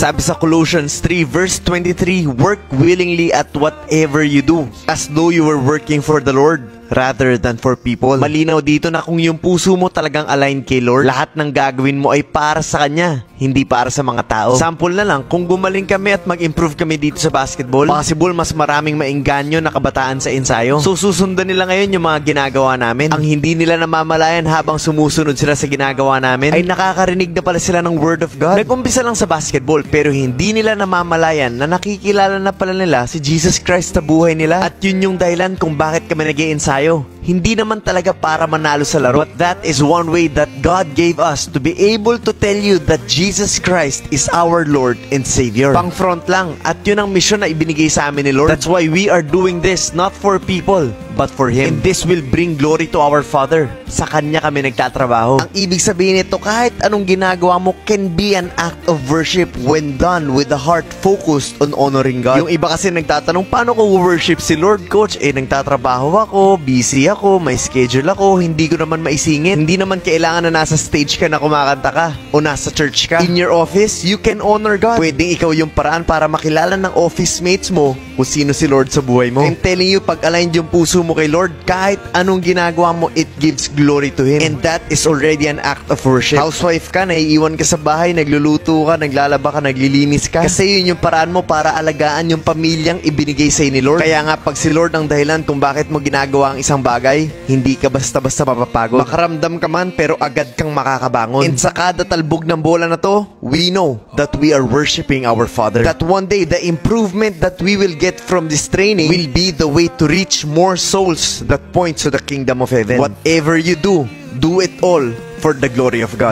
Sabi sa Colossians 3 verse 23, work willingly at whatever you do, as though you were working for the Lord rather than for people. Malinaw dito na kung yung puso mo talagang aligned kay Lord, lahat ng gagawin mo ay para sa Kanya, hindi para sa mga tao. Sample na lang, kung gumaling kami at mag-improve kami dito sa basketball, possible mas maraming maengganyo na kabataan sa ensayo. So susundan nila ngayon yung mga ginagawa namin. Ang hindi nila namamalayan habang sumusunod sila sa ginagawa namin, ay nakakarinig na pala sila ng Word of God. Nag-umpisa lang sa basketball, pero hindi nila namamalayan na nakikilala na pala nila si Jesus Christ sa buhay nila. At yun yung dahilan kung bakit kami nag-iensayo. Hindi naman talaga para manalo sa laro. But that is one way that God gave us to be able to tell you that Jesus Christ is our Lord and Savior. Pang front lang. At yun ang mission na ibinigay sa amin ni Lord. That's why we are doing this, not for people, but for Him. And this will bring glory to our Father. Sa Kanya kami nagtatrabaho. Ang ibig sabihin nito, kahit anong ginagawa mo can be an act of worship when done with the heart focused on honoring God. Yung iba kasi nagtatanong, paano ko worship si Lord, Coach? Nagtatrabaho ako, busy ako, may schedule ako, hindi ko naman maisingit. Hindi naman kailangan na nasa stage ka na kumakanta ka o nasa church ka. In your office, you can honor God. Pwedeng ikaw yung paraan para makilala ng office mates mo kung sino si Lord sa buhay mo. I'm telling you, pag aligned yung puso mo kay Lord, kahit anong ginagawa mo, it gives glory to Him. And that is already an act of worship. Housewife ka, naiiwan ka sa bahay, nagluluto ka, naglalaba ka, naglilinis ka. Kasi yun yung paraan mo para alagaan yung pamilyang ibinigay sa'yo ni Lord. Kaya nga, pag si Lord ang dahilan kung bakit mo ginagawa ang isang bagay, hindi ka basta-basta mapapagod. Makaramdam ka man, pero agad kang makakabangon. And sa kada talbog ng bola na to, we know that we are worshiping our Father. That one day, the improvement that we will get from this training will be the way to reach more souls that point to the kingdom of heaven. Whatever you do, do it all for the glory of God.